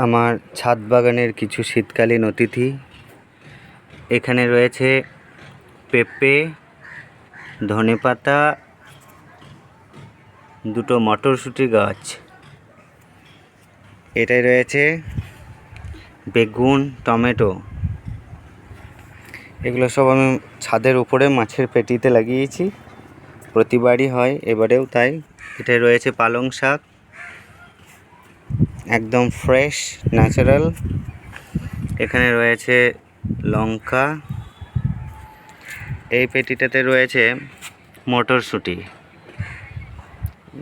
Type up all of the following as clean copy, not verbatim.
আমার ছাদ বাগানের কিছু শীতকালীন অতিথি। এখানে রয়েছে পেঁপে, ধনেপাতা, দুটো মটরশুঁটি গাছ। এটাই রয়েছে বেগুন, টমেটো। এগুলো সব আমি ছাদের উপরে মাছের পেটিতে লাগিয়েছি। প্রতিবারই হয়, এবারেও তাই। এটাই রয়েছে পালং শাক, একদম ফ্রেশ ন্যাচারাল। এখানে রয়েছে লঙ্কা। এই পেটিটাতে রয়েছে মটরশুঁটি,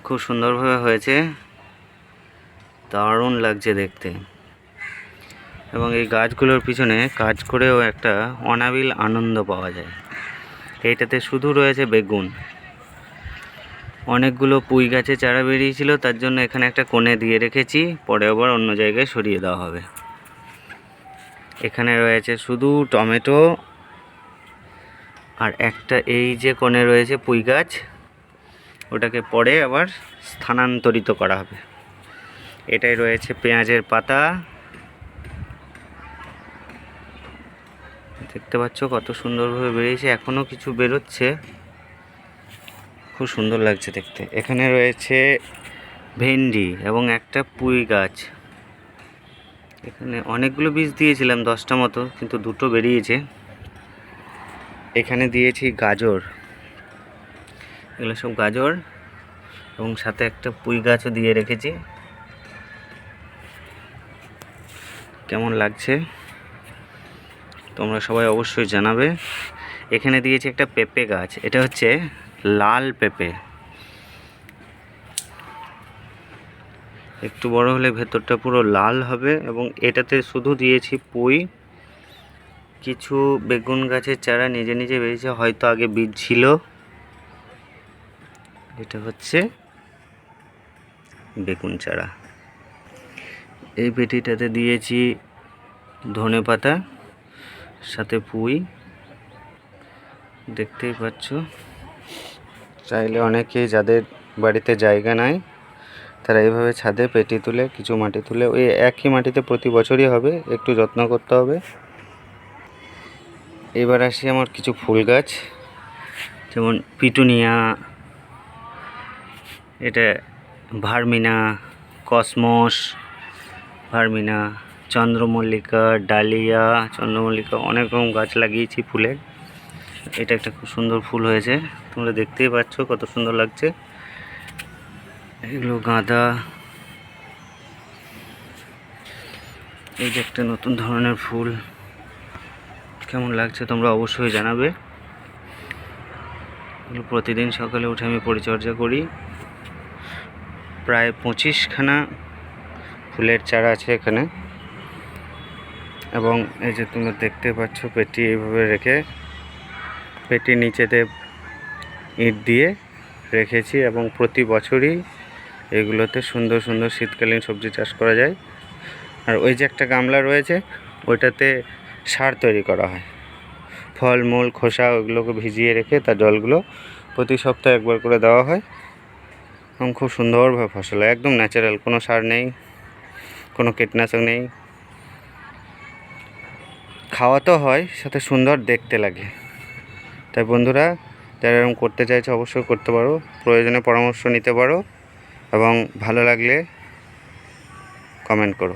খুব সুন্দরভাবে হয়েছে, দারুণ লাগছে দেখতে। এবং এই গাছগুলোর পিছনে কাজ করেও একটা অনাবিল আনন্দ পাওয়া যায়। এইটাতে শুধু রয়েছে বেগুন। অনেকগুলো পুঁই গাছে চারা বেরিয়েছিল, তার জন্য এখানে একটা কোণে দিয়ে রেখেছি, পরে আবার অন্য জায়গায় সরিয়ে দেওয়া হবে। এখানে রয়েছে শুধু টমেটো, আর একটা এই যে কোণে রয়েছে পুঁই গাছ, ওটাকে পরে আবার স্থানান্তরিত করা হবে। এটাই রয়েছে পেঁয়াজের পাতা। দেখতে পাচ্ছ কত সুন্দরভাবে বেরিয়েছে, এখনও কিছু বেরোচ্ছে, খুব সুন্দর লাগছে দেখতে। এখানে রয়েছে ভেন্ডি এবং একটা পুঁই গাছ। এখানে অনেকগুলো বীজ দিয়েছিলাম, 10টা মতো, কিন্তু 2টো বেরিয়েছে। এখানে দিয়েছি গাজর, এগুলো সব গাজর, এবং সাথে একটা পুঁই গাছও দিয়ে রেখেছি। কেমন লাগছে তোমরা সবাই অবশ্যই জানাবে। এখানে দিয়েছি একটা পেঁপে গাছ, এটা হচ্ছে লাল পেঁপে। একটু বড় হলে ভেতরটা পুরো লাল হবে। এবং এটাতে শুধু দিয়েছি পুঁই। কিছু বেগুন গাছের চারা নিজে নিজে বেরিয়েছে, হয়তো আগে বীজ ছিল। এটা হচ্ছে বেগুন চারা। এই পেটিটাতে দিয়েছি ধনেপাতা, সাথে পুঁই। দেখতেই পাচ্ছ। চাইলে অনেকেই যাদের বাড়িতে জায়গা নাই, তারা এইভাবে ছাদে পেটি তুলে, কিছু মাটি তুলে, ওই একই মাটিতে প্রতি বছরই হবে, একটু যত্ন করতে হবে। এবার আসি আমার কিছু ফুল গাছ, যেমন পিটুনিয়া, এটা ভার্মিনা, কসমস, ভার্মিনা, চন্দ্রমল্লিকা, ডালিয়া, চন্দ্রমল্লিকা, অনেক রকম গাছ লাগিয়েছি ফুলের। এটা একটা খুব সুন্দর ফুল হয়েছে, তোমরা দেখতেই পাচ্ছ কত সুন্দর লাগছে। এগুলো গাঁদা। এই যে একটা নতুন ধরনের ফুল, কেমন লাগছে তোমরা অবশ্যই জানাবে। এগুলো প্রতিদিন সকালে উঠে আমি পরিচর্যা করি। প্রায় 25খানা ফুলের চারা আছে এখানে। এবং এই যে তোমরা দেখতে পাচ্ছ পেটি এইভাবে রেখে, পেটির নিচেতে ইট দিয়ে রেখেছি। এবং প্রতি বছরই এগুলোতে সুন্দর সুন্দর শীতকালীন সবজি চাষ করা যায়। আর ওই যে একটা গামলা রয়েছে, ওইটাতে সার তৈরি করা হয়। ফলমূল, খোসা, ওগুলোকে ভিজিয়ে রেখে তার জলগুলো প্রতি সপ্তাহে একবার করে দেওয়া হয়। এবং খুব সুন্দরভাবে ফসল হয়, একদম ন্যাচারাল, কোনো সার নেই, কোনো কীটনাশক নেই। খাওয়া তো হয়, সাথে সুন্দর দেখতে লাগে। তাই বন্ধুরা, যারা এরকম করতে চাইছে অবশ্যই করতে পারো, প্রয়োজনে পরামর্শ নিতে পারো, এবং ভালো লাগলে কমেন্ট করো।